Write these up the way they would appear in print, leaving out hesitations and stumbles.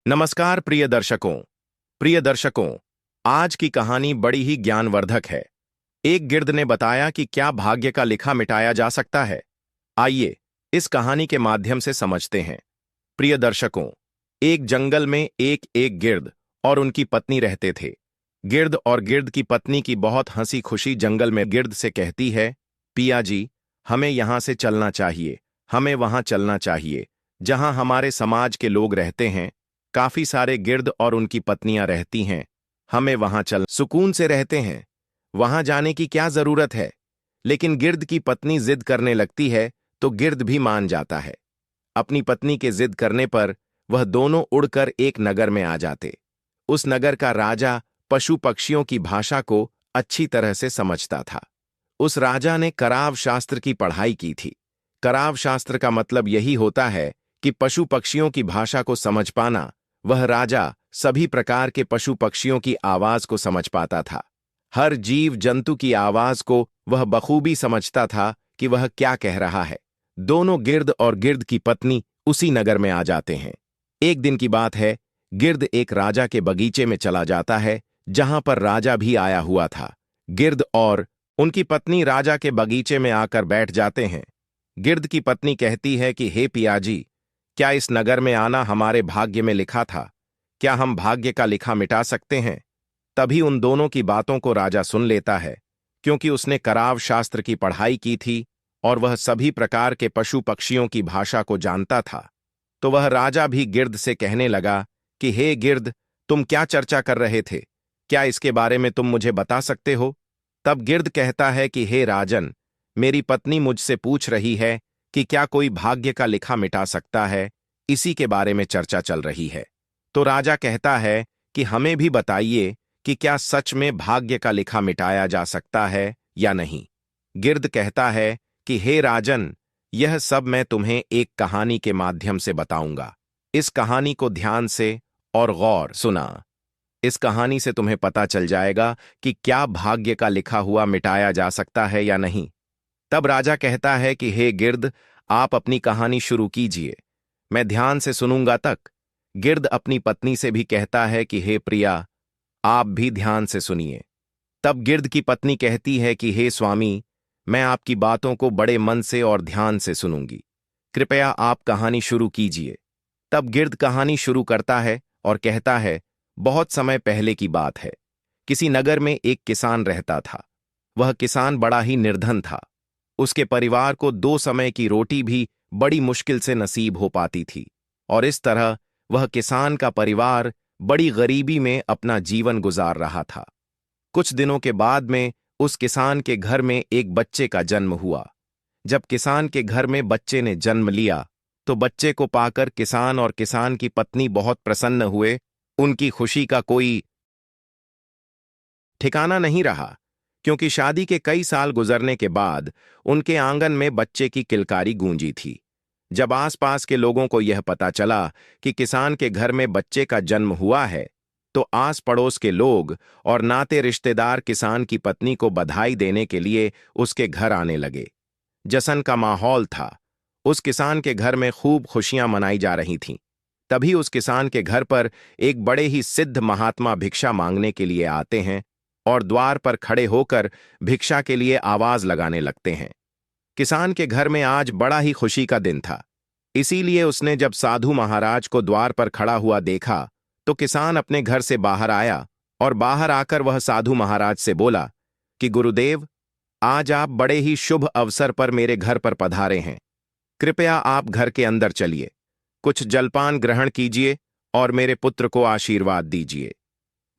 नमस्कार प्रिय दर्शकों, आज की कहानी बड़ी ही ज्ञानवर्धक है। एक गिर्द ने बताया कि क्या भाग्य का लिखा मिटाया जा सकता है। आइए इस कहानी के माध्यम से समझते हैं। प्रिय दर्शकों, एक जंगल में एक गिर्द और उनकी पत्नी रहते थे। गिर्द और गिर्द की पत्नी की बहुत हंसी खुशी जंगल में गिर्द से कहती है, पिया जी, हमें यहां से चलना चाहिए, हमें वहां चलना चाहिए जहां हमारे समाज के लोग रहते हैं। काफी सारे गिर्द और उनकी पत्नियां रहती हैं। हमें वहां चल सुकून से रहते हैं, वहां जाने की क्या जरूरत है। लेकिन गिर्द की पत्नी जिद करने लगती है तो गिर्द भी मान जाता है। अपनी पत्नी के जिद करने पर वह दोनों उड़कर एक नगर में आ जाते। उस नगर का राजा पशु पक्षियों की भाषा को अच्छी तरह से समझता था। उस राजा ने कराव शास्त्र की पढ़ाई की थी। कराव शास्त्र का मतलब यही होता है कि पशु पक्षियों की भाषा को समझ पाना। वह राजा सभी प्रकार के पशु पक्षियों की आवाज को समझ पाता था। हर जीव जंतु की आवाज को वह बखूबी समझता था कि वह क्या कह रहा है। दोनों गिर्द और गिर्द की पत्नी उसी नगर में आ जाते हैं। एक दिन की बात है, गिर्द एक राजा के बगीचे में चला जाता है जहां पर राजा भी आया हुआ था। गिर्द और उनकी पत्नी राजा के बगीचे में आकर बैठ जाते हैं। गिर्द की पत्नी कहती है कि हे पियाजी, क्या इस नगर में आना हमारे भाग्य में लिखा था? क्या हम भाग्य का लिखा मिटा सकते हैं? तभी उन दोनों की बातों को राजा सुन लेता है, क्योंकि उसने कराव शास्त्र की पढ़ाई की थी और वह सभी प्रकार के पशु पक्षियों की भाषा को जानता था। तो वह राजा भी गिर्द से कहने लगा कि हे गिर्द, तुम क्या चर्चा कर रहे थे? क्या इसके बारे में तुम मुझे बता सकते हो? तब गिर्द कहता है कि हे राजन, मेरी पत्नी मुझसे पूछ रही है कि क्या कोई भाग्य का लिखा मिटा सकता है, इसी के बारे में चर्चा चल रही है। तो राजा कहता है कि हमें भी बताइए कि क्या सच में भाग्य का लिखा मिटाया जा सकता है या नहीं। गिर्द कहता है कि हे राजन, यह सब मैं तुम्हें एक कहानी के माध्यम से बताऊंगा। इस कहानी को ध्यान से और गौर सुना। इस कहानी से तुम्हें पता चल जाएगा कि क्या भाग्य का लिखा हुआ मिटाया जा सकता है या नहीं। तब राजा कहता है कि हे गिर्द, आप अपनी कहानी शुरू कीजिए, मैं ध्यान से सुनूंगा तक। गिर्द अपनी पत्नी से भी कहता है कि हे प्रिया, आप भी ध्यान से सुनिए। तब गिर्द की पत्नी कहती है कि हे स्वामी, मैं आपकी बातों को बड़े मन से और ध्यान से सुनूंगी, कृपया आप कहानी शुरू कीजिए। तब गिर्द कहानी शुरू करता है और कहता है, बहुत समय पहले की बात है। किसी नगर में एक किसान रहता था। वह किसान बड़ा ही निर्धन था। उसके परिवार को 2 समय की रोटी भी बड़ी मुश्किल से नसीब हो पाती थी, और इस तरह वह किसान का परिवार बड़ी गरीबी में अपना जीवन गुजार रहा था। कुछ दिनों के बाद में उस किसान के घर में एक बच्चे का जन्म हुआ। जब किसान के घर में बच्चे ने जन्म लिया तो बच्चे को पाकर किसान और किसान की पत्नी बहुत प्रसन्न हुए। उनकी खुशी का कोई ठिकाना नहीं रहा, क्योंकि शादी के कई साल गुजरने के बाद उनके आंगन में बच्चे की किलकारी गूंजी थी। जब आसपास के लोगों को यह पता चला कि किसान के घर में बच्चे का जन्म हुआ है, तो आस पड़ोस के लोग और नाते रिश्तेदार किसान की पत्नी को बधाई देने के लिए उसके घर आने लगे। जश्न का माहौल था। उस किसान के घर में खूब खुशियां मनाई जा रही थीं। तभी उस किसान के घर पर एक बड़े ही सिद्ध महात्मा भिक्षा मांगने के लिए आते हैं और द्वार पर खड़े होकर भिक्षा के लिए आवाज लगाने लगते हैं। किसान के घर में आज बड़ा ही खुशी का दिन था। इसीलिए उसने जब साधु महाराज को द्वार पर खड़ा हुआ देखा तो किसान अपने घर से बाहर आया और बाहर आकर वह साधु महाराज से बोला कि गुरुदेव, आज आप बड़े ही शुभ अवसर पर मेरे घर पर पधारे हैं। कृपया आप घर के अंदर चलिए, कुछ जलपान ग्रहण कीजिए और मेरे पुत्र को आशीर्वाद दीजिए।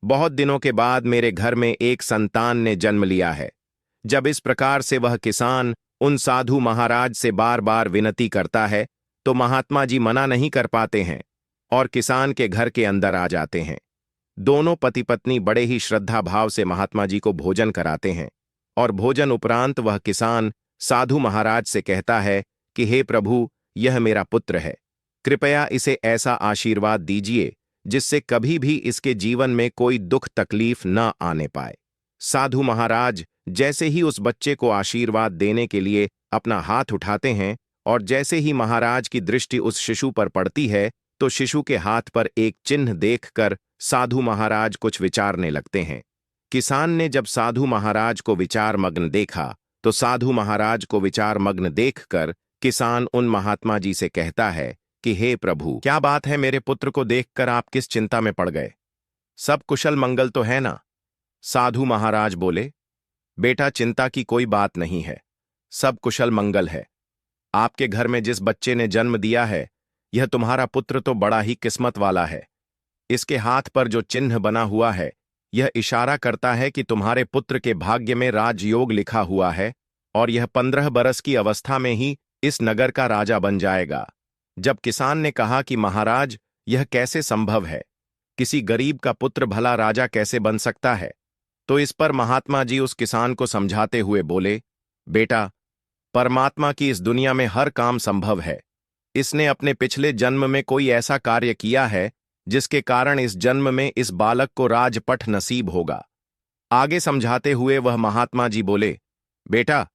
बहुत दिनों के बाद मेरे घर में एक संतान ने जन्म लिया है। जब इस प्रकार से वह किसान उन साधु महाराज से बार बार विनती करता है तो महात्मा जी मना नहीं कर पाते हैं और किसान के घर के अंदर आ जाते हैं। दोनों पति पत्नी बड़े ही श्रद्धा भाव से महात्मा जी को भोजन कराते हैं, और भोजन उपरांत वह किसान साधु महाराज से कहता है कि हे प्रभु, यह मेरा पुत्र है, कृपया इसे ऐसा आशीर्वाद दीजिए जिससे कभी भी इसके जीवन में कोई दुख तकलीफ न आने पाए। साधु महाराज जैसे ही उस बच्चे को आशीर्वाद देने के लिए अपना हाथ उठाते हैं और जैसे ही महाराज की दृष्टि उस शिशु पर पड़ती है तो शिशु के हाथ पर एक चिन्ह देखकर साधु महाराज कुछ विचारने लगते हैं। किसान ने जब साधु महाराज को विचार मग्न देखा तो साधु महाराज को विचार मग्न देखकर किसान उन महात्मा जी से कहता है कि हे प्रभु, क्या बात है, मेरे पुत्र को देखकर आप किस चिंता में पड़ गए? सब कुशल मंगल तो है ना? साधु महाराज बोले, बेटा, चिंता की कोई बात नहीं है, सब कुशल मंगल है। आपके घर में जिस बच्चे ने जन्म दिया है, यह तुम्हारा पुत्र तो बड़ा ही किस्मत वाला है। इसके हाथ पर जो चिन्ह बना हुआ है, यह इशारा करता है कि तुम्हारे पुत्र के भाग्य में राजयोग लिखा हुआ है और यह 15 बरस की अवस्था में ही इस नगर का राजा बन जाएगा। जब किसान ने कहा कि महाराज, यह कैसे संभव है? किसी गरीब का पुत्र भला राजा कैसे बन सकता है? तो इस पर महात्मा जी उस किसान को समझाते हुए बोले, बेटा, परमात्मा की इस दुनिया में हर काम संभव है। इसने अपने पिछले जन्म में कोई ऐसा कार्य किया है जिसके कारण इस जन्म में इस बालक को राजपट नसीब होगा। आगे समझाते हुए वह महात्मा जी बोले, बेटा,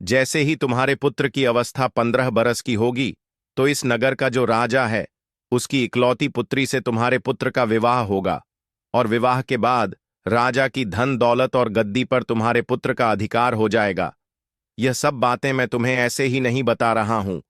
जैसे ही तुम्हारे पुत्र की अवस्था 15 बरस की होगी तो इस नगर का जो राजा है उसकी इकलौती पुत्री से तुम्हारे पुत्र का विवाह होगा और विवाह के बाद राजा की धन दौलत और गद्दी पर तुम्हारे पुत्र का अधिकार हो जाएगा। यह सब बातें मैं तुम्हें ऐसे ही नहीं बता रहा हूं,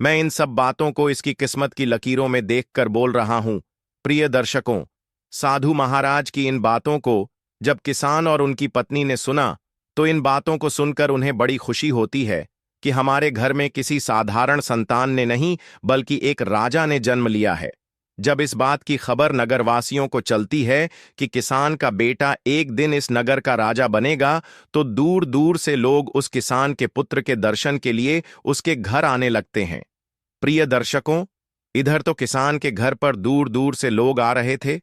मैं इन सब बातों को इसकी किस्मत की लकीरों में देखकर बोल रहा हूं। प्रिय दर्शकों, साधु महाराज की इन बातों को जब किसान और उनकी पत्नी ने सुना तो इन बातों को सुनकर उन्हें बड़ी खुशी होती है कि हमारे घर में किसी साधारण संतान ने नहीं बल्कि एक राजा ने जन्म लिया है। जब इस बात की खबर नगरवासियों को चलती है कि किसान का बेटा एक दिन इस नगर का राजा बनेगा, तो दूर दूर से लोग उस किसान के पुत्र के दर्शन के लिए उसके घर आने लगते हैं। प्रिय दर्शकों, इधर तो किसान के घर पर दूर दूर से लोग आ रहे थे,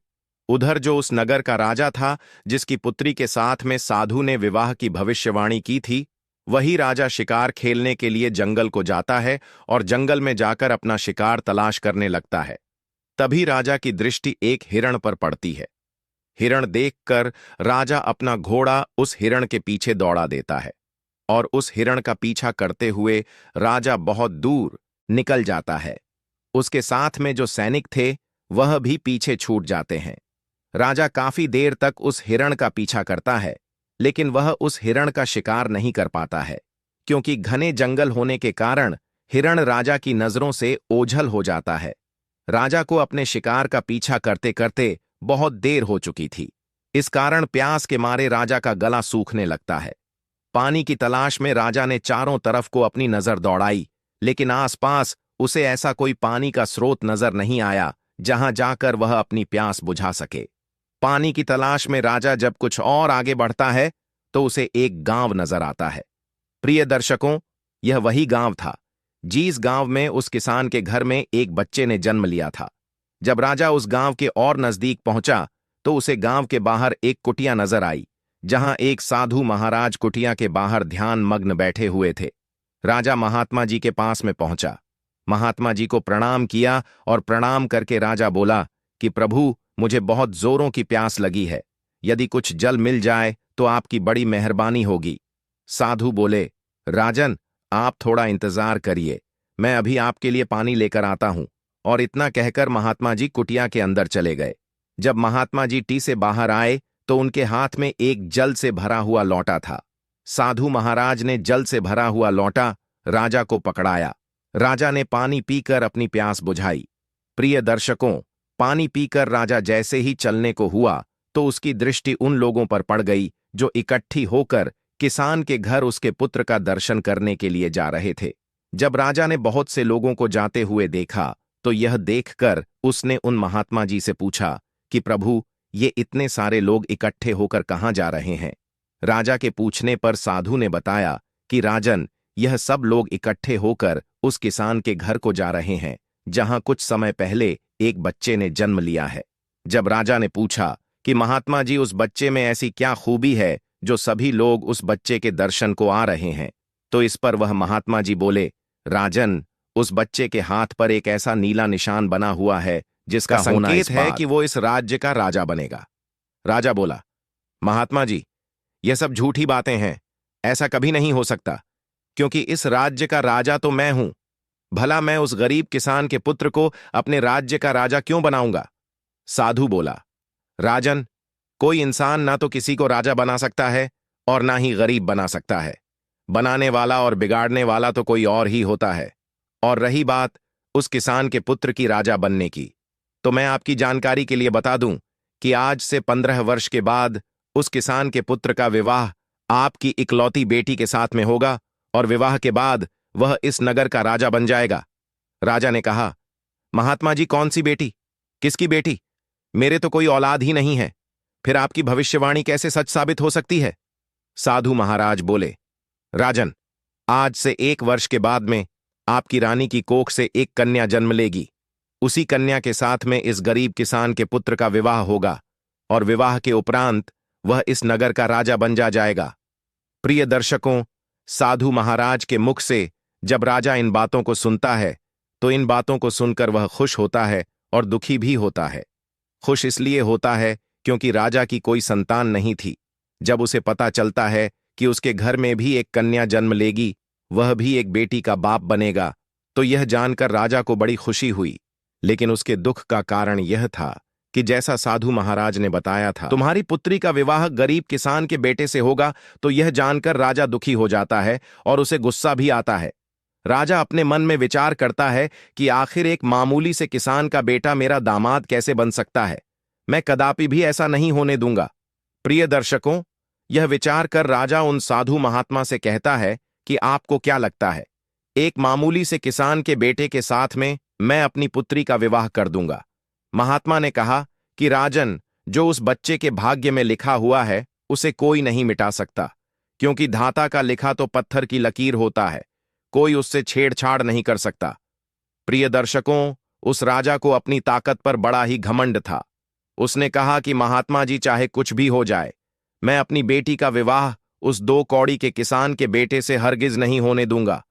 उधर जो उस नगर का राजा था जिसकी पुत्री के साथ में साधु ने विवाह की भविष्यवाणी की थी, वही राजा शिकार खेलने के लिए जंगल को जाता है और जंगल में जाकर अपना शिकार तलाश करने लगता है। तभी राजा की दृष्टि एक हिरण पर पड़ती है। हिरण देखकर राजा अपना घोड़ा उस हिरण के पीछे दौड़ा देता है और उस हिरण का पीछा करते हुए राजा बहुत दूर निकल जाता है। उसके साथ में जो सैनिक थे वह भी पीछे छूट जाते हैं। राजा काफी देर तक उस हिरण का पीछा करता है, लेकिन वह उस हिरण का शिकार नहीं कर पाता है, क्योंकि घने जंगल होने के कारण हिरण राजा की नजरों से ओझल हो जाता है। राजा को अपने शिकार का पीछा करते करते बहुत देर हो चुकी थी। इस कारण प्यास के मारे राजा का गला सूखने लगता है। पानी की तलाश में राजा ने चारों तरफ को अपनी नजर दौड़ाई, लेकिन आसपास उसे ऐसा कोई पानी का स्रोत नजर नहीं आया जहां जाकर वह अपनी प्यास बुझा सके। पानी की तलाश में राजा जब कुछ और आगे बढ़ता है तो उसे एक गांव नजर आता है। प्रिय दर्शकों, यह वही गांव था जिस गांव में उस किसान के घर में एक बच्चे ने जन्म लिया था। जब राजा उस गांव के और नजदीक पहुंचा तो उसे गांव के बाहर एक कुटिया नजर आई, जहां एक साधु महाराज कुटिया के बाहर ध्यान मग्न बैठे हुए थे। राजा महात्मा जी के पास में पहुंचा, महात्मा जी को प्रणाम किया और प्रणाम करके राजा बोला कि प्रभु, मुझे बहुत जोरों की प्यास लगी है, यदि कुछ जल मिल जाए तो आपकी बड़ी मेहरबानी होगी। साधु बोले, राजन, आप थोड़ा इंतजार करिए, मैं अभी आपके लिए पानी लेकर आता हूं। और इतना कहकर महात्मा जी कुटिया के अंदर चले गए। जब महात्मा जी टी से बाहर आए तो उनके हाथ में एक जल से भरा हुआ लौटा था। साधु महाराज ने जल से भरा हुआ लौटा राजा को पकड़ाया। राजा ने पानी पीकर अपनी प्यास बुझाई। प्रिय दर्शकों, पानी पीकर राजा जैसे ही चलने को हुआ तो उसकी दृष्टि उन लोगों पर पड़ गई जो इकट्ठी होकर किसान के घर उसके पुत्र का दर्शन करने के लिए जा रहे थे। जब राजा ने बहुत से लोगों को जाते हुए देखा तो यह देखकर उसने उन महात्मा जी से पूछा कि प्रभु, ये इतने सारे लोग इकट्ठे होकर कहाँ जा रहे हैं? राजा के पूछने पर साधु ने बताया कि राजन, यह सब लोग इकट्ठे होकर उस किसान के घर को जा रहे हैं जहां कुछ समय पहले एक बच्चे ने जन्म लिया है। जब राजा ने पूछा कि महात्मा जी, उस बच्चे में ऐसी क्या खूबी है जो सभी लोग उस बच्चे के दर्शन को आ रहे हैं, तो इस पर वह महात्मा जी बोले, राजन, उस बच्चे के हाथ पर एक ऐसा नीला निशान बना हुआ है जिसका संकेत है कि वो इस राज्य का राजा बनेगा। राजा बोला, महात्मा जी, यह सब झूठी बातें हैं, ऐसा कभी नहीं हो सकता, क्योंकि इस राज्य का राजा तो मैं हूं। भला मैं उस गरीब किसान के पुत्र को अपने राज्य का राजा क्यों बनाऊंगा? साधु बोला, राजन, कोई इंसान ना तो किसी को राजा बना सकता है और ना ही गरीब बना सकता है। बनाने वाला और बिगाड़ने वाला तो कोई और ही होता है। और रही बात उस किसान के पुत्र की राजा बनने की, तो मैं आपकी जानकारी के लिए बता दूं कि आज से 15 वर्ष के बाद उस किसान के पुत्र का विवाह आपकी इकलौती बेटी के साथ में होगा और विवाह के बाद वह इस नगर का राजा बन जाएगा। राजा ने कहा, महात्मा जी, कौन सी बेटी? किसकी बेटी? मेरे तो कोई औलाद ही नहीं है, फिर आपकी भविष्यवाणी कैसे सच साबित हो सकती है? साधु महाराज बोले, राजन, आज से 1 वर्ष के बाद में आपकी रानी की कोख से एक कन्या जन्म लेगी। उसी कन्या के साथ में इस गरीब किसान के पुत्र का विवाह होगा और विवाह के उपरांत वह इस नगर का राजा बन जाएगा। प्रिय दर्शकों, साधु महाराज के मुख से जब राजा इन बातों को सुनता है तो इन बातों को सुनकर वह खुश होता है और दुखी भी होता है। खुश इसलिए होता है क्योंकि राजा की कोई संतान नहीं थी। जब उसे पता चलता है कि उसके घर में भी एक कन्या जन्म लेगी, वह भी एक बेटी का बाप बनेगा, तो यह जानकर राजा को बड़ी खुशी हुई। लेकिन उसके दुख का कारण यह था कि जैसा साधु महाराज ने बताया था, तुम्हारी पुत्री का विवाह गरीब किसान के बेटे से होगा, तो यह जानकर राजा दुखी हो जाता है और उसे गुस्सा भी आता है। राजा अपने मन में विचार करता है कि आखिर एक मामूली से किसान का बेटा मेरा दामाद कैसे बन सकता है? मैं कदापि भी ऐसा नहीं होने दूंगा। प्रिय दर्शकों, यह विचार कर राजा उन साधु महात्मा से कहता है कि आपको क्या लगता है, एक मामूली से किसान के बेटे के साथ में मैं अपनी पुत्री का विवाह कर दूंगा? महात्मा ने कहा कि राजन, जो उस बच्चे के भाग्य में लिखा हुआ है उसे कोई नहीं मिटा सकता, क्योंकि धाता का लिखा तो पत्थर की लकीर होता है, कोई उससे छेड़छाड़ नहीं कर सकता। प्रिय दर्शकों, उस राजा को अपनी ताकत पर बड़ा ही घमंड था। उसने कहा कि महात्मा जी, चाहे कुछ भी हो जाए, मैं अपनी बेटी का विवाह उस 2 कौड़ी के किसान के बेटे से हरगिज नहीं होने दूंगा।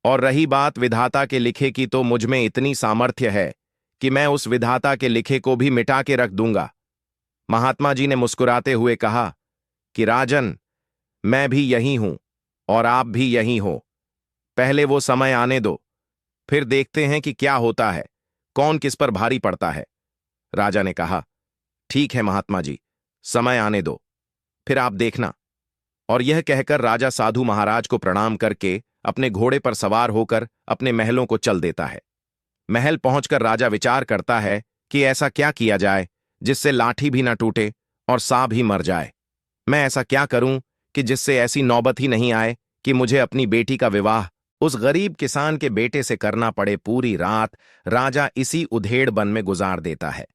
और रही बात विधाता के लिखे की, तो मुझ में इतनी सामर्थ्य है कि मैं उस विधाता के लिखे को भी मिटा के रख दूंगा। महात्मा जी ने मुस्कुराते हुए कहा कि राजन, मैं भी यही हूं और आप भी यही हो। पहले वो समय आने दो, फिर देखते हैं कि क्या होता है, कौन किस पर भारी पड़ता है। राजा ने कहा, ठीक है महात्मा जी, समय आने दो, फिर आप देखना। और यह कहकर राजा साधु महाराज को प्रणाम करके अपने घोड़े पर सवार होकर अपने महलों को चल देता है। महल पहुंचकर राजा विचार करता है कि ऐसा क्या किया जाए जिससे लाठी भी ना टूटे और सांप भी मर जाए। मैं ऐसा क्या करूं कि जिससे ऐसी नौबत ही नहीं आए कि मुझे अपनी बेटी का विवाह उस गरीब किसान के बेटे से करना पड़े। पूरी रात राजा इसी उधेड़ बन में गुजार देता है।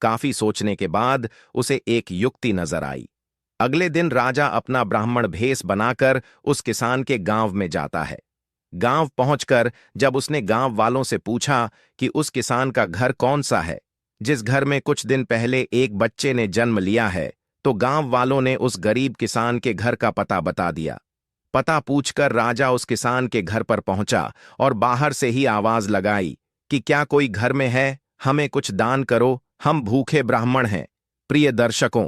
काफी सोचने के बाद उसे एक युक्ति नजर आई। अगले दिन राजा अपना ब्राह्मण भेष बनाकर उस किसान के गांव में जाता है। गांव पहुंचकर जब उसने गांव वालों से पूछा कि उस किसान का घर कौन सा है जिस घर में कुछ दिन पहले एक बच्चे ने जन्म लिया है, तो गांव वालों ने उस गरीब किसान के घर का पता बता दिया। पता पूछकर राजा उस किसान के घर पर पहुंचा और बाहर से ही आवाज लगाई कि क्या कोई घर में है, हमें कुछ दान करो, हम भूखे ब्राह्मण हैं। प्रिय दर्शकों,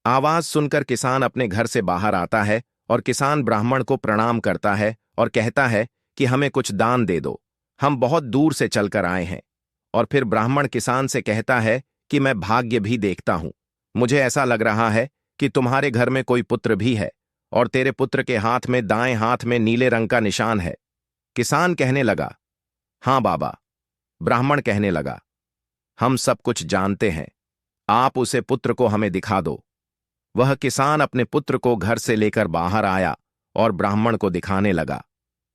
आवाज सुनकर किसान अपने घर से बाहर आता है और किसान ब्राह्मण को प्रणाम करता है और कहता है कि हमें कुछ दान दे दो, हम बहुत दूर से चलकर आए हैं। और फिर ब्राह्मण किसान से कहता है कि मैं भाग्य भी देखता हूं, मुझे ऐसा लग रहा है कि तुम्हारे घर में कोई पुत्र भी है और तेरे पुत्र के हाथ में, दाएं हाथ में नीले रंग का निशान है। किसान कहने लगा, हां बाबा। ब्राह्मण कहने लगा, हम सब कुछ जानते हैं, आप उसे पुत्र को हमें दिखा दो। वह किसान अपने पुत्र को घर से लेकर बाहर आया और ब्राह्मण को दिखाने लगा।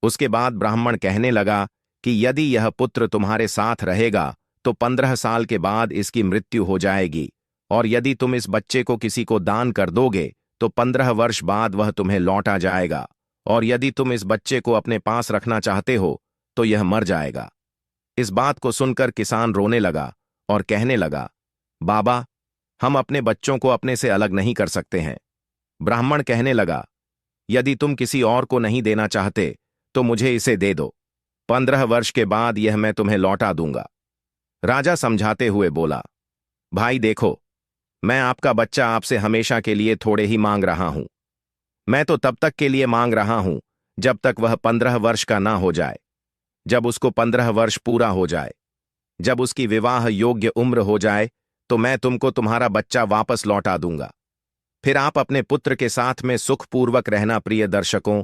उसके बाद ब्राह्मण कहने लगा कि यदि यह पुत्र तुम्हारे साथ रहेगा तो 15 साल के बाद इसकी मृत्यु हो जाएगी, और यदि तुम इस बच्चे को किसी को दान कर दोगे तो 15 वर्ष बाद वह तुम्हें लौटा जाएगा, और यदि तुम इस बच्चे को अपने पास रखना चाहते हो तो यह मर जाएगा। इस बात को सुनकर किसान रोने लगा और कहने लगा, बाबा, हम अपने बच्चों को अपने से अलग नहीं कर सकते हैं। ब्राह्मण कहने लगा, यदि तुम किसी और को नहीं देना चाहते तो मुझे इसे दे दो, 15 वर्ष के बाद यह मैं तुम्हें लौटा दूंगा। राजा समझाते हुए बोला, भाई देखो, मैं आपका बच्चा आपसे हमेशा के लिए थोड़े ही मांग रहा हूं। मैं तो तब तक के लिए मांग रहा हूं जब तक वह 15 वर्ष का ना हो जाए। जब उसको 15 वर्ष पूरा हो जाए, जब उसकी विवाह योग्य उम्र हो जाए, तो मैं तुमको तुम्हारा बच्चा वापस लौटा दूंगा। फिर आप अपने पुत्र के साथ में सुखपूर्वक रहना। प्रिय दर्शकों,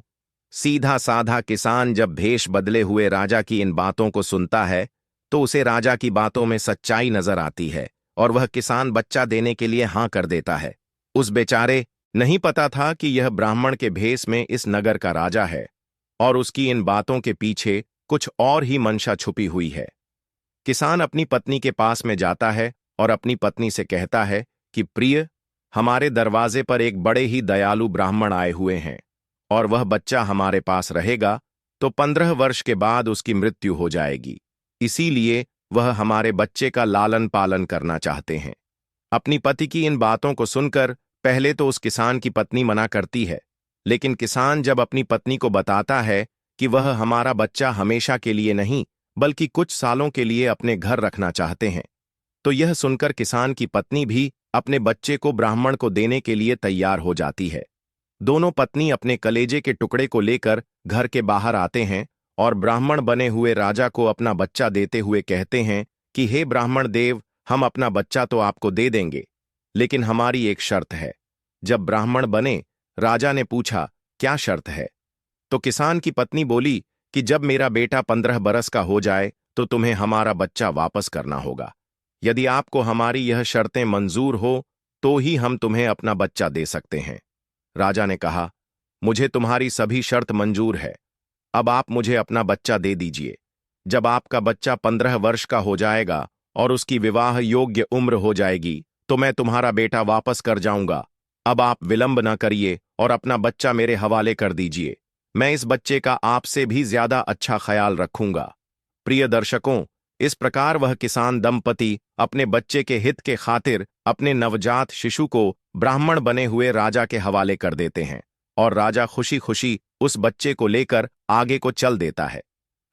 सीधा साधा किसान जब भेष बदले हुए राजा की इन बातों को सुनता है, तो उसे राजा की बातों में सच्चाई नजर आती है और वह किसान बच्चा देने के लिए हां कर देता है। उस बेचारे नहीं पता था कि यह ब्राह्मण के भेष में इस नगर का राजा है और उसकी इन बातों के पीछे कुछ और ही मंशा छुपी हुई है। किसान अपनी पत्नी के पास में जाता है और अपनी पत्नी से कहता है कि प्रिय, हमारे दरवाजे पर एक बड़े ही दयालु ब्राह्मण आए हुए हैं और वह बच्चा हमारे पास रहेगा तो 15 वर्ष के बाद उसकी मृत्यु हो जाएगी। इसीलिए वह हमारे बच्चे का लालन पालन करना चाहते हैं। अपनी पति की इन बातों को सुनकर पहले तो उस किसान की पत्नी मना करती है, लेकिन किसान जब अपनी पत्नी को बताता है कि वह हमारा बच्चा हमेशा के लिए नहीं बल्कि कुछ सालों के लिए अपने घर रखना चाहते हैं, तो यह सुनकर किसान की पत्नी भी अपने बच्चे को ब्राह्मण को देने के लिए तैयार हो जाती है। दोनों पत्नी अपने कलेजे के टुकड़े को लेकर घर के बाहर आते हैं और ब्राह्मण बने हुए राजा को अपना बच्चा देते हुए कहते हैं कि हे ब्राह्मण देव, हम अपना बच्चा तो आपको दे देंगे, लेकिन हमारी एक शर्त है। जब ब्राह्मण बने, राजा ने पूछा, क्या शर्त है? तो किसान की पत्नी बोली कि जब मेरा बेटा 15 बरस का हो जाए तो तुम्हें हमारा बच्चा वापस करना होगा। यदि आपको हमारी यह शर्तें मंजूर हो तो ही हम तुम्हें अपना बच्चा दे सकते हैं। राजा ने कहा, मुझे तुम्हारी सभी शर्त मंजूर है, अब आप मुझे अपना बच्चा दे दीजिए। जब आपका बच्चा 15 वर्ष का हो जाएगा और उसकी विवाह योग्य उम्र हो जाएगी तो मैं तुम्हारा बेटा वापस कर जाऊंगा। अब आप विलंब न करिए और अपना बच्चा मेरे हवाले कर दीजिए। मैं इस बच्चे का आपसे भी ज्यादा अच्छा ख्याल रखूंगा। प्रिय दर्शकों, इस प्रकार वह किसान दंपति अपने बच्चे के हित के खातिर अपने नवजात शिशु को ब्राह्मण बने हुए राजा के हवाले कर देते हैं और राजा खुशी खुशी उस बच्चे को लेकर आगे को चल देता है।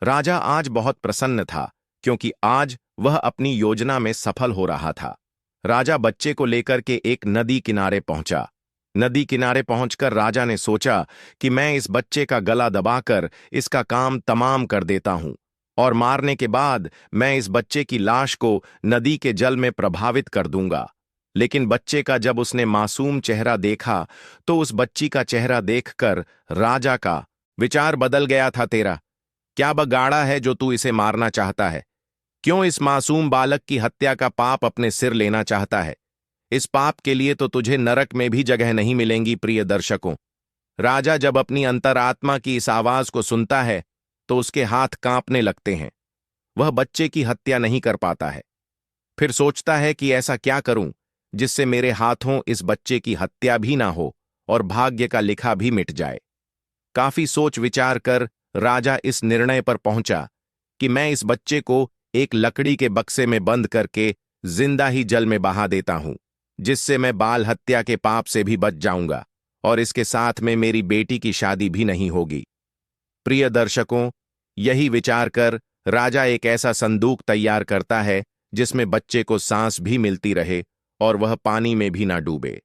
राजा आज बहुत प्रसन्न था क्योंकि आज वह अपनी योजना में सफल हो रहा था। राजा बच्चे को लेकर के एक नदी किनारे पहुंचा। नदी किनारे पहुंचकर राजा ने सोचा कि मैं इस बच्चे का गला दबाकर इसका काम तमाम कर देता हूं और मारने के बाद मैं इस बच्चे की लाश को नदी के जल में प्रभावित कर दूंगा। लेकिन बच्चे का जब उसने मासूम चेहरा देखा तो उस बच्ची का चेहरा देखकर राजा का विचार बदल गया था। तेरा क्या बगाड़ा है जो तू इसे मारना चाहता है? क्यों इस मासूम बालक की हत्या का पाप अपने सिर लेना चाहता है? इस पाप के लिए तो तुझे नरक में भी जगह नहीं मिलेंगी। प्रिय दर्शकों, राजा जब अपनी अंतरात्मा की इस आवाज को सुनता है तो उसके हाथ कांपने लगते हैं। वह बच्चे की हत्या नहीं कर पाता है। फिर सोचता है कि ऐसा क्या करूं जिससे मेरे हाथों इस बच्चे की हत्या भी ना हो और भाग्य का लिखा भी मिट जाए। काफी सोच विचार कर राजा इस निर्णय पर पहुंचा कि मैं इस बच्चे को एक लकड़ी के बक्से में बंद करके जिंदा ही जल में बहा देता हूं, जिससे मैं बाल हत्या के पाप से भी बच जाऊंगा और इसके साथ में मेरी बेटी की शादी भी नहीं होगी। प्रिय दर्शकों, यही विचार कर राजा एक ऐसा संदूक तैयार करता है जिसमें बच्चे को सांस भी मिलती रहे और वह पानी में भी ना डूबे।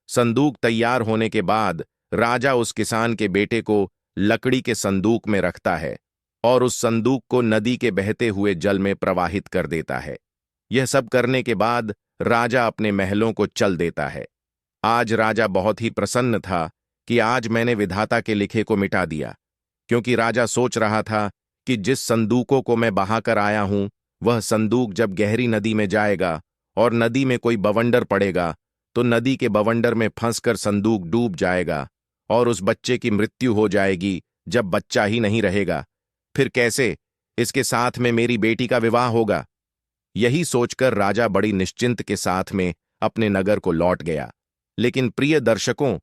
संदूक तैयार होने के बाद राजा उस किसान के बेटे को लकड़ी के संदूक में रखता है और उस संदूक को नदी के बहते हुए जल में प्रवाहित कर देता है। यह सब करने के बाद राजा अपने महलों को चल देता है। आज राजा बहुत ही प्रसन्न था कि आज मैंने विधाता के लिखे को मिटा दिया, क्योंकि राजा सोच रहा था कि जिस संदूकों को मैं बहाकर आया हूं वह संदूक जब गहरी नदी में जाएगा और नदी में कोई बवंडर पड़ेगा तो नदी के बवंडर में फंसकर संदूक डूब जाएगा और उस बच्चे की मृत्यु हो जाएगी। जब बच्चा ही नहीं रहेगा फिर कैसे इसके साथ में मेरी बेटी का विवाह होगा? यही सोचकर राजा बड़ी निश्चिंत के साथ में अपने नगर को लौट गया। लेकिन प्रिय दर्शकों,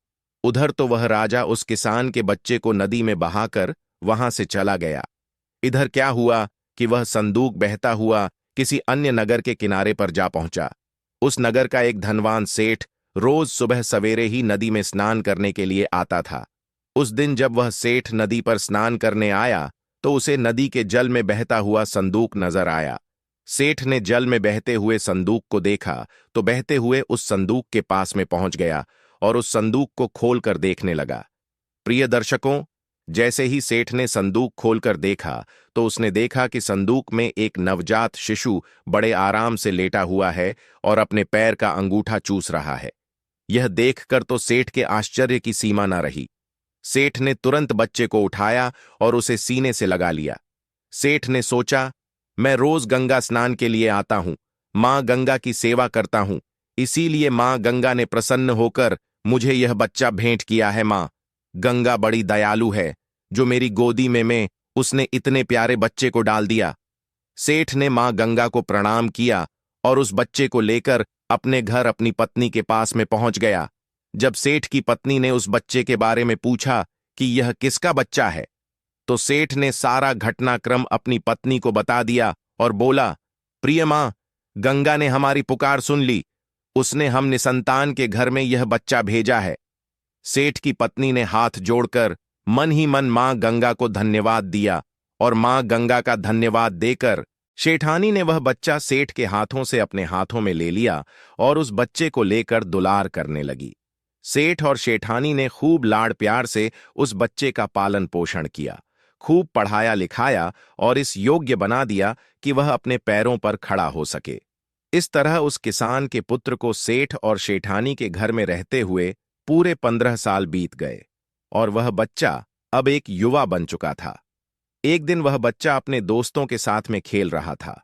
उधर तो वह राजा उस किसान के बच्चे को नदी में बहाकर वहां से चला गया। इधर क्या हुआ कि वह संदूक बहता हुआ किसी अन्य नगर के किनारे पर जा पहुंचा। उस नगर का एक धनवान सेठ रोज सुबह सवेरे ही नदी में स्नान करने के लिए आता था। उस दिन जब वह सेठ नदी पर स्नान करने आया तो उसे नदी के जल में बहता हुआ संदूक नजर आया। सेठ ने जल में बहते हुए संदूक को देखा तो बहते हुए उस संदूक के पास में पहुंच गया और उस संदूक को खोलकर देखने लगा। प्रिय दर्शकों, जैसे ही सेठ ने संदूक खोलकर देखा तो उसने देखा कि संदूक में एक नवजात शिशु बड़े आराम से लेटा हुआ है और अपने पैर का अंगूठा चूस रहा है। यह देखकर तो सेठ के आश्चर्य की सीमा न रही। सेठ ने तुरंत बच्चे को उठाया और उसे सीने से लगा लिया। सेठ ने सोचा, मैं रोज गंगा स्नान के लिए आता हूं, मां गंगा की सेवा करता हूं, इसीलिए मां गंगा ने प्रसन्न होकर मुझे यह बच्चा भेंट किया है। मां गंगा बड़ी दयालु है, जो मेरी गोदी में उसने इतने प्यारे बच्चे को डाल दिया। सेठ ने मां गंगा को प्रणाम किया और उस बच्चे को लेकर अपने घर अपनी पत्नी के पास में पहुंच गया। जब सेठ की पत्नी ने उस बच्चे के बारे में पूछा कि यह किसका बच्चा है, तो सेठ ने सारा घटनाक्रम अपनी पत्नी को बता दिया और बोला, प्रिय मां, गंगा ने हमारी पुकार सुन ली, उसने हम निसंतान के घर में यह बच्चा भेजा है। सेठ की पत्नी ने हाथ जोड़कर मन ही मन मां गंगा को धन्यवाद दिया और मां गंगा का धन्यवाद देकर शेठानी ने वह बच्चा सेठ के हाथों से अपने हाथों में ले लिया और उस बच्चे को लेकर दुलार करने लगी। सेठ और शेठानी ने खूब लाड़ प्यार से उस बच्चे का पालन पोषण किया, खूब पढ़ाया लिखाया और इस योग्य बना दिया कि वह अपने पैरों पर खड़ा हो सके। इस तरह उस किसान के पुत्र को सेठ और शेठानी के घर में रहते हुए पूरे 15 साल बीत गए और वह बच्चा अब एक युवा बन चुका था। एक दिन वह बच्चा अपने दोस्तों के साथ में खेल रहा था।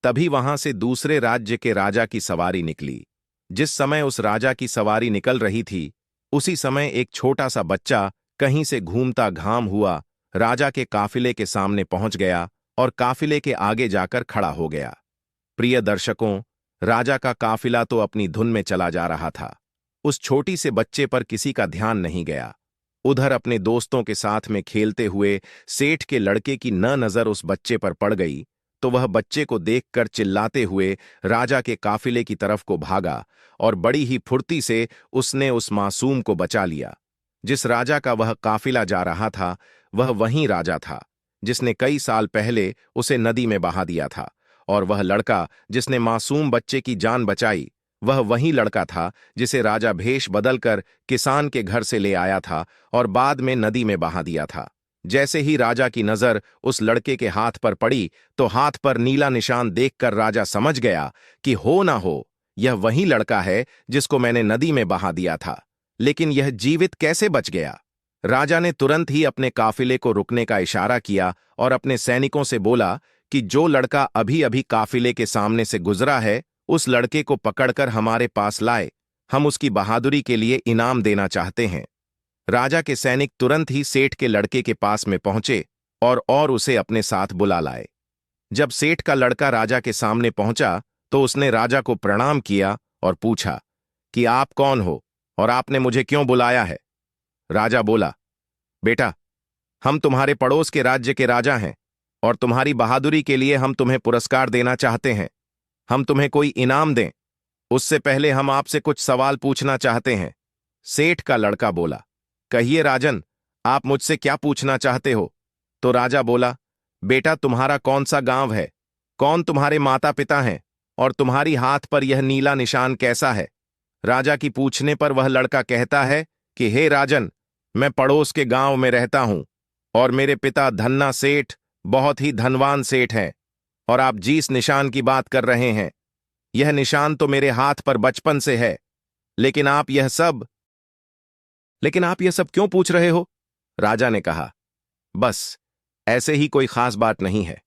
तभी वहां से दूसरे राज्य के राजा की सवारी निकली। जिस समय उस राजा की सवारी निकल रही थी, उसी समय एक छोटा सा बच्चा कहीं से घूमता घाम हुआ राजा के काफिले के सामने पहुंच गया और काफिले के आगे जाकर खड़ा हो गया। प्रिय दर्शकों, राजा का काफिला तो अपनी धुन में चला जा रहा था। उस छोटी से बच्चे पर किसी का ध्यान नहीं गया। उधर अपने दोस्तों के साथ में खेलते हुए सेठ के लड़के की न नजर उस बच्चे पर पड़ गई, तो वह बच्चे को देखकर चिल्लाते हुए राजा के काफिले की तरफ को भागा और बड़ी ही फुर्ती से उसने उस मासूम को बचा लिया। जिस राजा का वह काफिला जा रहा था, वह वही राजा था जिसने कई साल पहले उसे नदी में बहा दिया था, और वह लड़का जिसने मासूम बच्चे की जान बचाई, वह वही लड़का था जिसे राजा भेष बदलकर किसान के घर से ले आया था और बाद में नदी में बहा दिया था। जैसे ही राजा की नजर उस लड़के के हाथ पर पड़ी, तो हाथ पर नीला निशान देखकर राजा समझ गया कि हो ना हो यह वही लड़का है जिसको मैंने नदी में बहा दिया था। लेकिन यह जीवित कैसे बच गया? राजा ने तुरंत ही अपने काफिले को रुकने का इशारा किया और अपने सैनिकों से बोला कि जो लड़का अभी अभी काफिले के सामने से गुजरा है, उस लड़के को पकड़कर हमारे पास लाए, हम उसकी बहादुरी के लिए इनाम देना चाहते हैं। राजा के सैनिक तुरंत ही सेठ के लड़के के पास में पहुंचे और उसे अपने साथ बुला लाए। जब सेठ का लड़का राजा के सामने पहुंचा, तो उसने राजा को प्रणाम किया और पूछा कि आप कौन हो और आपने मुझे क्यों बुलाया है? राजा बोला, बेटा, हम तुम्हारे पड़ोस के राज्य के राजा हैं और तुम्हारी बहादुरी के लिए हम तुम्हें पुरस्कार देना चाहते हैं। हम तुम्हें कोई इनाम दें, उससे पहले हम आपसे कुछ सवाल पूछना चाहते हैं। सेठ का लड़का बोला, कहिए राजन, आप मुझसे क्या पूछना चाहते हो? तो राजा बोला, बेटा, तुम्हारा कौन सा गांव है, कौन तुम्हारे माता पिता हैं और तुम्हारी हाथ पर यह नीला निशान कैसा है? राजा की पूछने पर वह लड़का कहता है कि हे राजन, मैं पड़ोस के गांव में रहता हूं और मेरे पिता धन्ना सेठ बहुत ही धनवान सेठ हैं, और आप जिस निशान की बात कर रहे हैं, यह निशान तो मेरे हाथ पर बचपन से है। लेकिन आप यह सब क्यों पूछ रहे हो? राजा ने कहा, बस ऐसे ही, कोई खास बात नहीं है।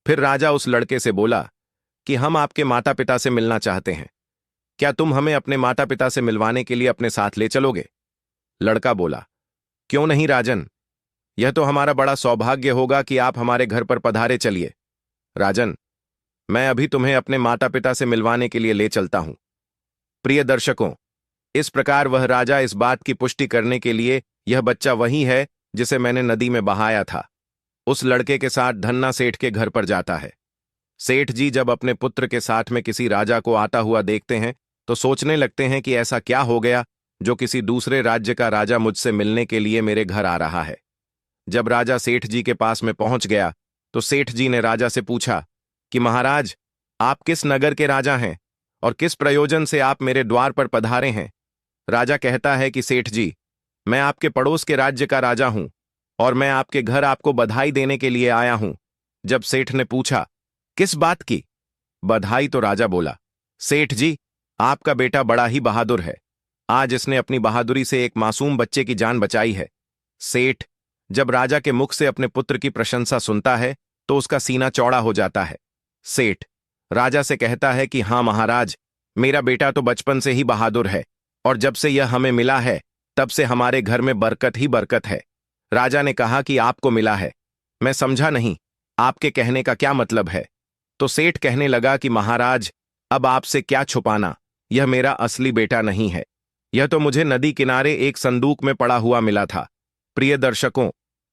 फिर राजा उस लड़के से बोला कि हम आपके माता पिता से मिलना चाहते हैं, क्या तुम हमें अपने माता पिता से मिलवाने के लिए अपने साथ ले चलोगे? लड़का बोला, क्यों नहीं राजन, यह तो हमारा बड़ा सौभाग्य होगा कि आप हमारे घर पर पधारे। चलिए राजन, मैं अभी तुम्हें अपने माता पिता से मिलवाने के लिए ले चलता हूं। प्रिय दर्शकों, इस प्रकार वह राजा इस बात की पुष्टि करने के लिए यह बच्चा वही है जिसे मैंने नदी में बहाया था, उस लड़के के साथ धन्ना सेठ के घर पर जाता है। सेठ जी जब अपने पुत्र के साथ में किसी राजा को आता हुआ देखते हैं, तो सोचने लगते हैं कि ऐसा क्या हो गया जो किसी दूसरे राज्य का राजा मुझसे मिलने के लिए मेरे घर आ रहा है। जब राजा सेठ जी के पास में पहुंच गया, तो सेठ जी ने राजा से पूछा कि महाराज, आप किस नगर के राजा हैं और किस प्रयोजन से आप मेरे द्वार पर पधारे हैं? राजा कहता है कि सेठ जी, मैं आपके पड़ोस के राज्य का राजा हूं और मैं आपके घर आपको बधाई देने के लिए आया हूं। जब सेठ ने पूछा, किस बात की? बधाई, तो राजा बोला, सेठ जी, आपका बेटा बड़ा ही बहादुर है। आज इसने अपनी बहादुरी से एक मासूम बच्चे की जान बचाई है। सेठ जब राजा के मुख से अपने पुत्र की प्रशंसा सुनता है तो उसका सीना चौड़ा हो जाता है। सेठ राजा से कहता है कि हाँ महाराज, मेरा बेटा तो बचपन से ही बहादुर है और जब से यह हमें मिला है तब से हमारे घर में बरकत ही बरकत है। राजा ने कहा कि आपको मिला है, मैं समझा नहीं, आपके कहने का क्या मतलब है? तो सेठ कहने लगा कि महाराज, अब आपसे क्या छुपाना, यह मेरा असली बेटा नहीं है। यह तो मुझे नदी किनारे एक संदूक में पड़ा हुआ मिला था। प्रिय दर्शकों,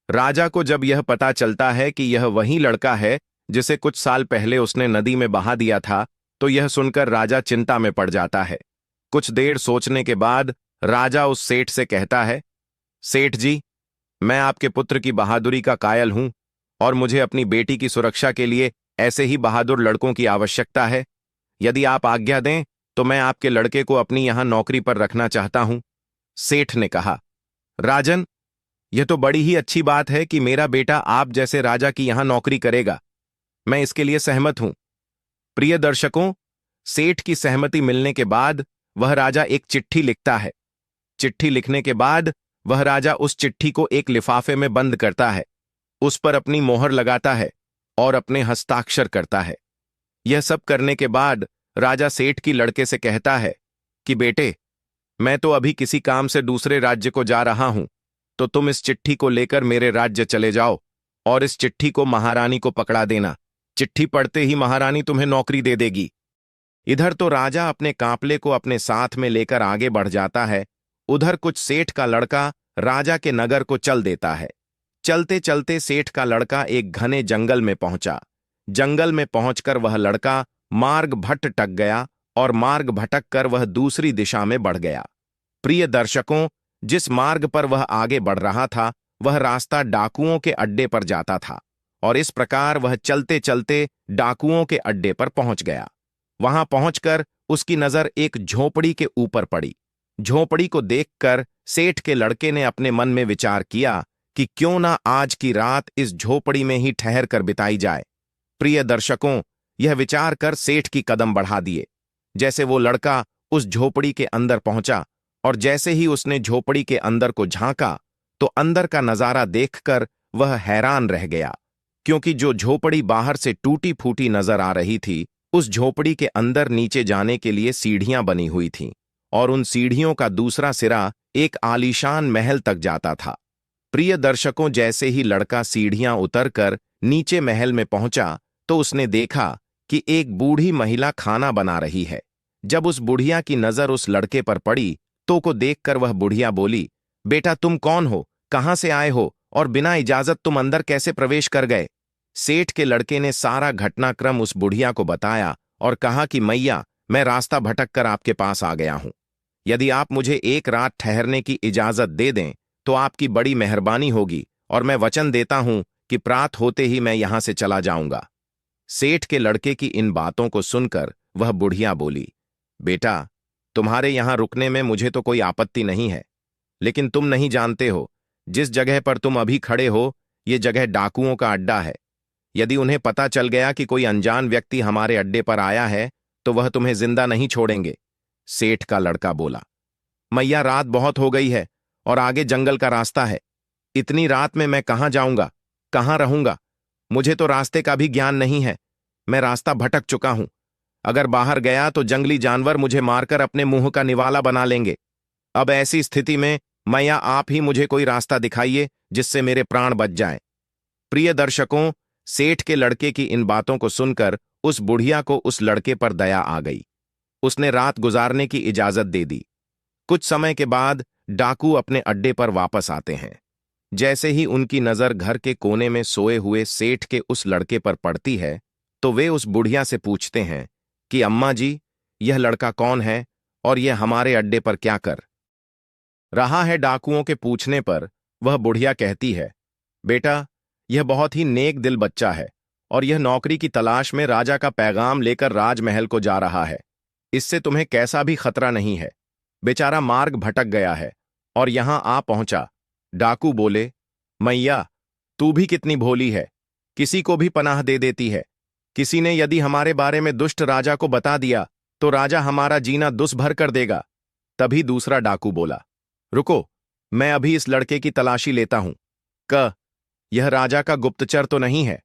राजा को जब यह पता चलता है कि यह वही लड़का है जिसे कुछ साल पहले उसने नदी में बहा दिया था, तो यह सुनकर राजा चिंता में पड़ जाता है। कुछ देर सोचने के बाद राजा उस सेठ से कहता है, सेठ जी, मैं आपके पुत्र की बहादुरी का कायल हूं और मुझे अपनी बेटी की सुरक्षा के लिए ऐसे ही बहादुर लड़कों की आवश्यकता है। यदि आप आज्ञा दें तो मैं आपके लड़के को अपनी यहां नौकरी पर रखना चाहता हूं। सेठ ने कहा, राजन, यह तो बड़ी ही अच्छी बात है कि मेरा बेटा आप जैसे राजा की यहां नौकरी करेगा। मैं इसके लिए सहमत हूं। प्रिय दर्शकों, सेठ की सहमति मिलने के बाद वह राजा एक चिट्ठी लिखता है। चिट्ठी लिखने के बाद वह राजा उस चिट्ठी को एक लिफाफे में बंद करता है, उस पर अपनी मोहर लगाता है और अपने हस्ताक्षर करता है। यह सब करने के बाद राजा सेठ की लड़के से कहता है कि बेटे, मैं तो अभी किसी काम से दूसरे राज्य को जा रहा हूं, तो तुम इस चिट्ठी को लेकर मेरे राज्य चले जाओ और इस चिट्ठी को महारानी को पकड़ा देना। चिट्ठी पढ़ते ही महारानी तुम्हें नौकरी दे देगी। इधर तो राजा अपने कांपले को अपने साथ में लेकर आगे बढ़ जाता है, उधर कुछ सेठ का लड़का राजा के नगर को चल देता है। चलते चलते सेठ का लड़का एक घने जंगल में पहुंचा। जंगल में पहुंचकर वह लड़का मार्ग भटक गया और मार्ग भटक कर वह दूसरी दिशा में बढ़ गया। प्रिय दर्शकों, जिस मार्ग पर वह आगे बढ़ रहा था वह रास्ता डाकुओं के अड्डे पर जाता था और इस प्रकार वह चलते चलते डाकुओं के अड्डे पर पहुंच गया। वहां पहुंचकर उसकी नजर एक झोपड़ी के ऊपर पड़ी। झोपड़ी को देखकर सेठ के लड़के ने अपने मन में विचार किया कि क्यों ना आज की रात इस झोपड़ी में ही ठहर कर बिताई जाए। प्रिय दर्शकों, यह विचार कर सेठ की कदम बढ़ा दिए। जैसे वो लड़का उस झोपड़ी के अंदर पहुंचा और जैसे ही उसने झोपड़ी के अंदर को झांका तो अंदर का नजारा देखकर वह हैरान रह गया, क्योंकि जो झोपड़ी बाहर से टूटी फूटी नजर आ रही थी, उस झोपड़ी के अंदर नीचे जाने के लिए सीढ़ियां बनी हुई थीं और उन सीढ़ियों का दूसरा सिरा एक आलीशान महल तक जाता था। प्रिय दर्शकों, जैसे ही लड़का सीढ़ियां उतरकर नीचे महल में पहुंचा तो उसने देखा कि एक बूढ़ी महिला खाना बना रही है। जब उस बुढ़िया की नजर उस लड़के पर पड़ी तो को देखकर वह बुढ़िया बोली, बेटा तुम कौन हो, कहां से आए हो और बिना इजाजत तुम अंदर कैसे प्रवेश कर गए? सेठ के लड़के ने सारा घटनाक्रम उस बुढ़िया को बताया और कहा कि मैया, मैं रास्ता भटक कर आपके पास आ गया हूं। यदि आप मुझे एक रात ठहरने की इजाजत दे दें तो आपकी बड़ी मेहरबानी होगी और मैं वचन देता हूं कि प्रात होते ही मैं यहां से चला जाऊंगा। सेठ के लड़के की इन बातों को सुनकर वह बुढ़िया बोली, बेटा, तुम्हारे यहां रुकने में मुझे तो कोई आपत्ति नहीं है, लेकिन तुम नहीं जानते हो जिस जगह पर तुम अभी खड़े हो ये जगह डाकुओं का अड्डा है। यदि उन्हें पता चल गया कि कोई अनजान व्यक्ति हमारे अड्डे पर आया है तो वह तुम्हें जिंदा नहीं छोड़ेंगे। सेठ का लड़का बोला, मैया, रात बहुत हो गई है और आगे जंगल का रास्ता है। इतनी रात में मैं कहां जाऊंगा, कहां रहूंगा? मुझे तो रास्ते का भी ज्ञान नहीं है। मैं रास्ता भटक चुका हूं। अगर बाहर गया तो जंगली जानवर मुझे मारकर अपने मुंह का निवाला बना लेंगे। अब ऐसी स्थिति में मैया, आप ही मुझे कोई रास्ता दिखाइए जिससे मेरे प्राण बच जाएं। प्रिय दर्शकों, सेठ के लड़के की इन बातों को सुनकर उस बुढ़िया को उस लड़के पर दया आ गई। उसने रात गुजारने की इजाजत दे दी। कुछ समय के बाद डाकू अपने अड्डे पर वापस आते हैं। जैसे ही उनकी नजर घर के कोने में सोए हुए सेठ के उस लड़के पर पड़ती है तो वे उस बुढ़िया से पूछते हैं कि अम्मा जी, यह लड़का कौन है और यह हमारे अड्डे पर क्या कर रहा है? डाकुओं के पूछने पर वह बुढ़िया कहती है, बेटा, यह बहुत ही नेक दिल बच्चा है और यह नौकरी की तलाश में राजा का पैगाम लेकर राजमहल को जा रहा है। इससे तुम्हें कैसा भी खतरा नहीं है। बेचारा मार्ग भटक गया है और यहां आ पहुंचा। डाकू बोले, मैया, तू भी कितनी भोली है, किसी को भी पनाह दे देती है। किसी ने यदि हमारे बारे में दुष्ट राजा को बता दिया तो राजा हमारा जीना दुष्भर कर देगा। तभी दूसरा डाकू बोला, रुको, मैं अभी इस लड़के की तलाशी लेता हूं। यह राजा का गुप्तचर तो नहीं है।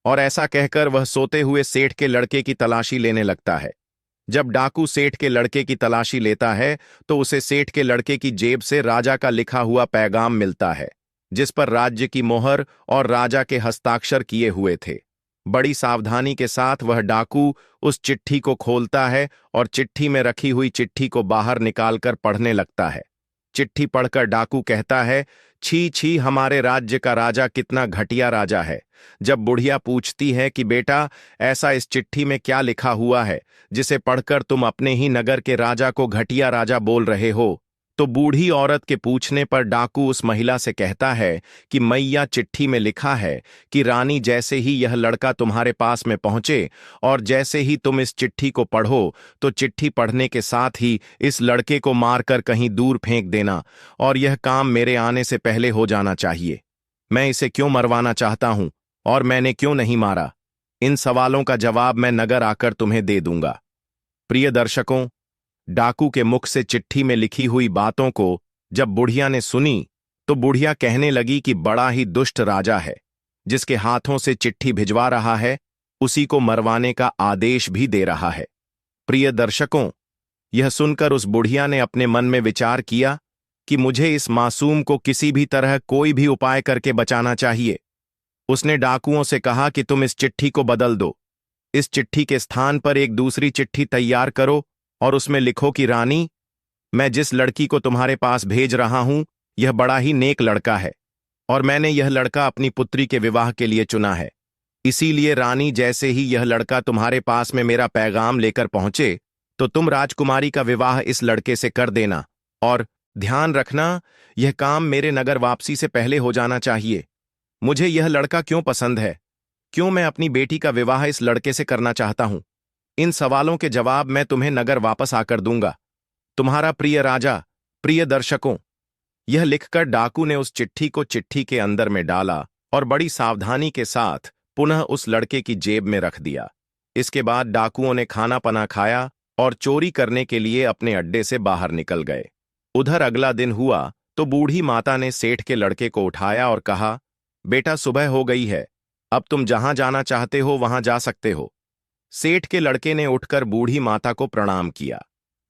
और ऐसा कहकर वह सोते हुए सेठ के लड़के की तलाशी लेने लगता है। जब डाकू सेठ के लड़के की तलाशी लेता है तो उसे सेठ के लड़के की जेब से राजा का लिखा हुआ पैगाम मिलता है, जिस पर राज्य की मोहर और राजा के हस्ताक्षर किए हुए थे। बड़ी सावधानी के साथ वह डाकू उस चिट्ठी को खोलता है और चिट्ठी में रखी हुई चिट्ठी को बाहर निकालकर पढ़ने लगता है। चिट्ठी पढ़कर डाकू कहता है, छी छी, हमारे राज्य का राजा कितना घटिया राजा है। जब बुढ़िया पूछती है कि बेटा, ऐसा इस चिट्ठी में क्या लिखा हुआ है जिसे पढ़कर तुम अपने ही नगर के राजा को घटिया राजा बोल रहे हो, तो बूढ़ी औरत के पूछने पर डाकू उस महिला से कहता है कि मैया, चिट्ठी में लिखा है कि रानी, जैसे ही यह लड़का तुम्हारे पास में पहुंचे और जैसे ही तुम इस चिट्ठी को पढ़ो तो चिट्ठी पढ़ने के साथ ही इस लड़के को मारकर कहीं दूर फेंक देना, और यह काम मेरे आने से पहले हो जाना चाहिए। मैं इसे क्यों मरवाना चाहता हूं और मैंने क्यों नहीं मारा, इन सवालों का जवाब मैं नगर आकर तुम्हें दे दूंगा। प्रिय दर्शकों, डाकू के मुख से चिट्ठी में लिखी हुई बातों को जब बुढ़िया ने सुनी तो बुढ़िया कहने लगी कि बड़ा ही दुष्ट राजा है, जिसके हाथों से चिट्ठी भिजवा रहा है उसी को मरवाने का आदेश भी दे रहा है। प्रिय दर्शकों, यह सुनकर उस बुढ़िया ने अपने मन में विचार किया कि मुझे इस मासूम को किसी भी तरह कोई भी उपाय करके बचाना चाहिए। उसने डाकुओं से कहा कि तुम इस चिट्ठी को बदल दो, इस चिट्ठी के स्थान पर एक दूसरी चिट्ठी तैयार करो और उसमें लिखो कि रानी, मैं जिस लड़की को तुम्हारे पास भेज रहा हूं यह बड़ा ही नेक लड़का है और मैंने यह लड़का अपनी पुत्री के विवाह के लिए चुना है। इसीलिए रानी, जैसे ही यह लड़का तुम्हारे पास में मेरा पैगाम लेकर पहुंचे तो तुम राजकुमारी का विवाह इस लड़के से कर देना, और ध्यान रखना, यह काम मेरे नगर वापसी से पहले हो जाना चाहिए। मुझे यह लड़का क्यों पसंद है, क्यों मैं अपनी बेटी का विवाह इस लड़के से करना चाहता हूं, इन सवालों के जवाब मैं तुम्हें नगर वापस आकर दूंगा। तुम्हारा प्रिय राजा। प्रिय दर्शकों, यह लिखकर डाकू ने उस चिट्ठी को चिट्ठी के अंदर में डाला और बड़ी सावधानी के साथ पुनः उस लड़के की जेब में रख दिया। इसके बाद डाकुओं ने खाना पना खाया और चोरी करने के लिए अपने अड्डे से बाहर निकल गए। उधर अगला दिन हुआ तो बूढ़ी माता ने सेठ के लड़के को उठाया और कहा, बेटा, सुबह हो गई है, अब तुम जहां जाना चाहते हो वहां जा सकते हो। सेठ के लड़के ने उठकर बूढ़ी माता को प्रणाम किया,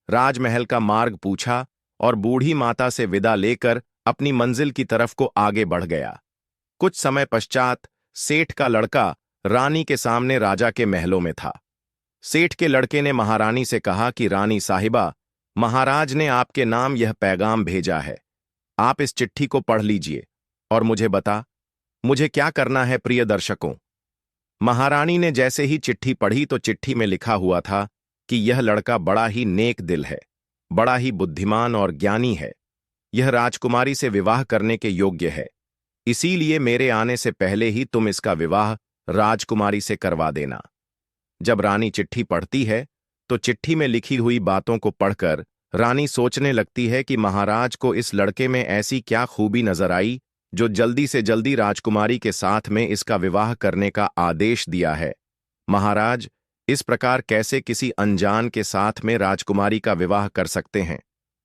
राजमहल का मार्ग पूछा और बूढ़ी माता से विदा लेकर अपनी मंजिल की तरफ को आगे बढ़ गया। कुछ समय पश्चात सेठ का लड़का रानी के सामने राजा के महलों में था। सेठ के लड़के ने महारानी से कहा कि रानी साहिबा, महाराज ने आपके नाम यह पैगाम भेजा है, आप इस चिट्ठी को पढ़ लीजिए और मुझे मुझे क्या करना है। प्रिय दर्शकों, महारानी ने जैसे ही चिट्ठी पढ़ी तो चिट्ठी में लिखा हुआ था कि यह लड़का बड़ा ही नेक दिल है, बड़ा ही बुद्धिमान और ज्ञानी है, यह राजकुमारी से विवाह करने के योग्य है, इसीलिए मेरे आने से पहले ही तुम इसका विवाह राजकुमारी से करवा देना। जब रानी चिट्ठी पढ़ती है तो चिट्ठी में लिखी हुई बातों को पढ़कर रानी सोचने लगती है कि महाराज को इस लड़के में ऐसी क्या खूबी नजर आई जो जल्दी से जल्दी राजकुमारी के साथ में इसका विवाह करने का आदेश दिया है। महाराज इस प्रकार कैसे किसी अनजान के साथ में राजकुमारी का विवाह कर सकते हैं।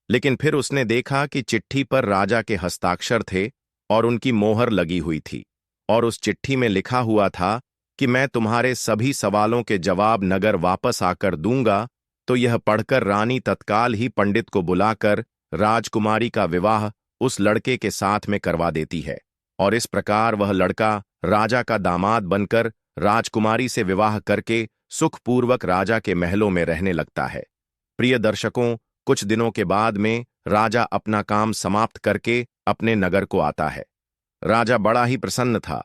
लेकिन फिर उसने देखा कि चिट्ठी पर राजा के हस्ताक्षर थे और उनकी मोहर लगी हुई थी, और उस चिट्ठी में लिखा हुआ था कि मैं तुम्हारे सभी सवालों के जवाब नगर वापस आकर दूंगा। तो यह पढ़कर रानी तत्काल ही पंडित को बुलाकर राजकुमारी का विवाह उस लड़के के साथ में करवा देती है, और इस प्रकार वह लड़का राजा का दामाद बनकर राजकुमारी से विवाह करके सुखपूर्वक राजा के महलों में रहने लगता है। प्रिय दर्शकों, कुछ दिनों के बाद में राजा अपना काम समाप्त करके अपने नगर को आता है। राजा बड़ा ही प्रसन्न था,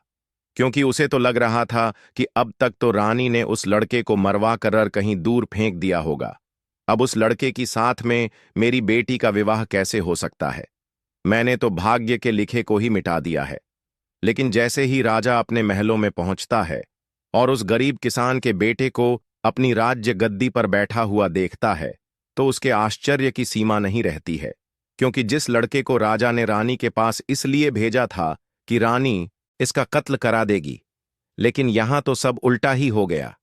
क्योंकि उसे तो लग रहा था कि अब तक तो रानी ने उस लड़के को मरवा कर कहीं दूर फेंक दिया होगा। अब उस लड़के की साथ में मेरी बेटी का विवाह कैसे हो सकता है, मैंने तो भाग्य के लिखे को ही मिटा दिया है। लेकिन जैसे ही राजा अपने महलों में पहुंचता है और उस गरीब किसान के बेटे को अपनी राज्य गद्दी पर बैठा हुआ देखता है तो उसके आश्चर्य की सीमा नहीं रहती है, क्योंकि जिस लड़के को राजा ने रानी के पास इसलिए भेजा था कि रानी इसका कत्ल करा देगी। लेकिन यहां तो सब उल्टा ही हो गया।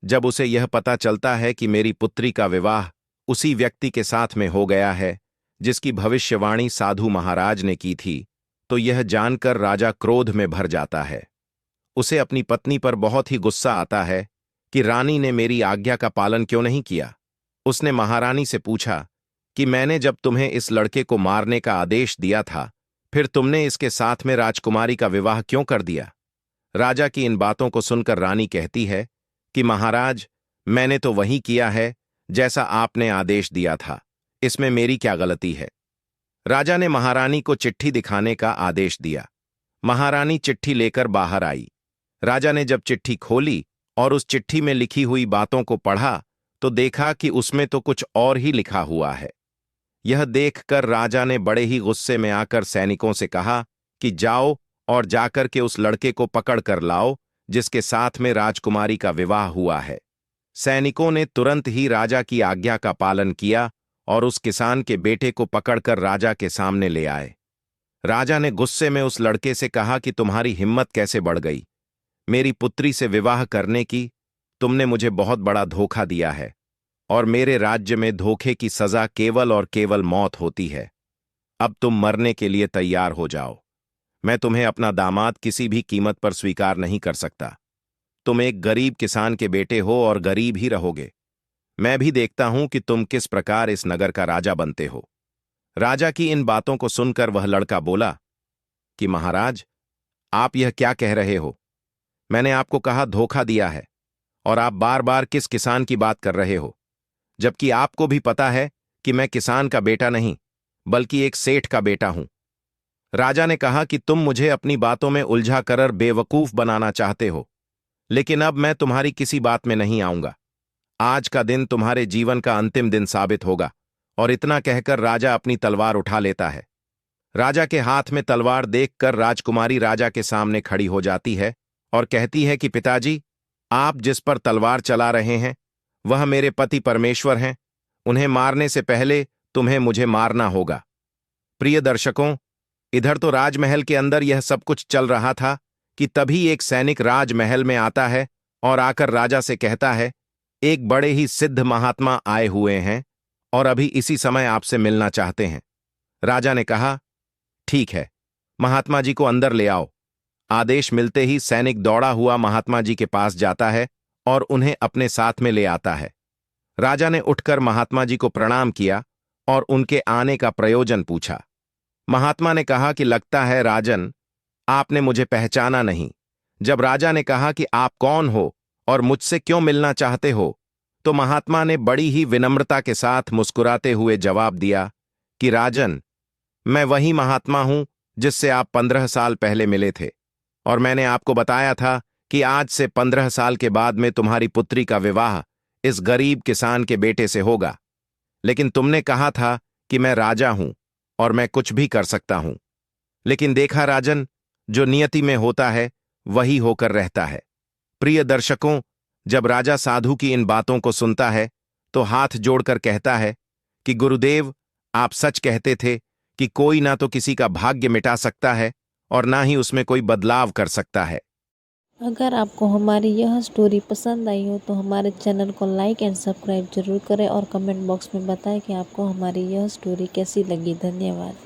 जब उसे यह पता चलता है कि मेरी पुत्री का विवाह उसी व्यक्ति के साथ में हो गया है जिसकी भविष्यवाणी साधु महाराज ने की थी, तो यह जानकर राजा क्रोध में भर जाता है। उसे अपनी पत्नी पर बहुत ही गुस्सा आता है कि रानी ने मेरी आज्ञा का पालन क्यों नहीं किया। उसने महारानी से पूछा कि मैंने जब तुम्हें इस लड़के को मारने का आदेश दिया था, फिर तुमने इसके साथ में राजकुमारी का विवाह क्यों कर दिया। राजा की इन बातों को सुनकर रानी कहती है कि महाराज, मैंने तो वही किया है जैसा आपने आदेश दिया था, इसमें मेरी क्या गलती है। राजा ने महारानी को चिट्ठी दिखाने का आदेश दिया। महारानी चिट्ठी लेकर बाहर आई। राजा ने जब चिट्ठी खोली और उस चिट्ठी में लिखी हुई बातों को पढ़ा तो देखा कि उसमें तो कुछ और ही लिखा हुआ है। यह देखकर राजा ने बड़े ही गुस्से में आकर सैनिकों से कहा कि जाओ और जाकर के उस लड़के को पकड़ कर लाओ जिसके साथ में राजकुमारी का विवाह हुआ है। सैनिकों ने तुरंत ही राजा की आज्ञा का पालन किया और उस किसान के बेटे को पकड़कर राजा के सामने ले आए। राजा ने गुस्से में उस लड़के से कहा कि तुम्हारी हिम्मत कैसे बढ़ गई मेरी पुत्री से विवाह करने की। तुमने मुझे बहुत बड़ा धोखा दिया है और मेरे राज्य में धोखे की सजा केवल और केवल मौत होती है। अब तुम मरने के लिए तैयार हो जाओ। मैं तुम्हें अपना दामाद किसी भी कीमत पर स्वीकार नहीं कर सकता। तुम एक गरीब किसान के बेटे हो और गरीब ही रहोगे। मैं भी देखता हूं कि तुम किस प्रकार इस नगर का राजा बनते हो। राजा की इन बातों को सुनकर वह लड़का बोला कि महाराज, आप यह क्या कह रहे हो। मैंने आपको कहा धोखा दिया है और आप बार बार किस किसान की बात कर रहे हो, जबकि आपको भी पता है कि मैं किसान का बेटा नहीं बल्कि एक सेठ का बेटा हूं। राजा ने कहा कि तुम मुझे अपनी बातों में उलझा कर बेवकूफ बनाना चाहते हो, लेकिन अब मैं तुम्हारी किसी बात में नहीं आऊंगा। आज का दिन तुम्हारे जीवन का अंतिम दिन साबित होगा। और इतना कहकर राजा अपनी तलवार उठा लेता है। राजा के हाथ में तलवार देखकर राजकुमारी राजा के सामने खड़ी हो जाती है और कहती है कि पिताजी, आप जिस पर तलवार चला रहे हैं वह मेरे पति परमेश्वर हैं। उन्हें मारने से पहले तुम्हें मुझे मारना होगा। प्रिय दर्शकों, इधर तो राजमहल के अंदर यह सब कुछ चल रहा था कि तभी एक सैनिक राजमहल में आता है और आकर राजा से कहता है, एक बड़े ही सिद्ध महात्मा आए हुए हैं और अभी इसी समय आपसे मिलना चाहते हैं। राजा ने कहा, ठीक है, महात्मा जी को अंदर ले आओ। आदेश मिलते ही सैनिक दौड़ा हुआ महात्मा जी के पास जाता है और उन्हें अपने साथ में ले आता है। राजा ने उठकर महात्मा जी को प्रणाम किया और उनके आने का प्रयोजन पूछा। महात्मा ने कहा कि लगता है राजन, आपने मुझे पहचाना नहीं। जब राजा ने कहा कि आप कौन हो और मुझसे क्यों मिलना चाहते हो, तो महात्मा ने बड़ी ही विनम्रता के साथ मुस्कुराते हुए जवाब दिया कि राजन, मैं वही महात्मा हूं जिससे आप 15 साल पहले मिले थे और मैंने आपको बताया था कि आज से 15 साल के बाद में तुम्हारी पुत्री का विवाह इस गरीब किसान के बेटे से होगा। लेकिन तुमने कहा था कि मैं राजा हूं और मैं कुछ भी कर सकता हूं। लेकिन देखा राजन, जो नियति में होता है वही होकर रहता है। प्रिय दर्शकों, जब राजा साधु की इन बातों को सुनता है तो हाथ जोड़कर कहता है कि गुरुदेव, आप सच कहते थे कि कोई ना तो किसी का भाग्य मिटा सकता है और ना ही उसमें कोई बदलाव कर सकता है। अगर आपको हमारी यह स्टोरी पसंद आई हो तो हमारे चैनल को लाइक एंड सब्सक्राइब जरूर करें और कमेंट बॉक्स में बताएं कि आपको हमारी यह स्टोरी कैसी लगी। धन्यवाद।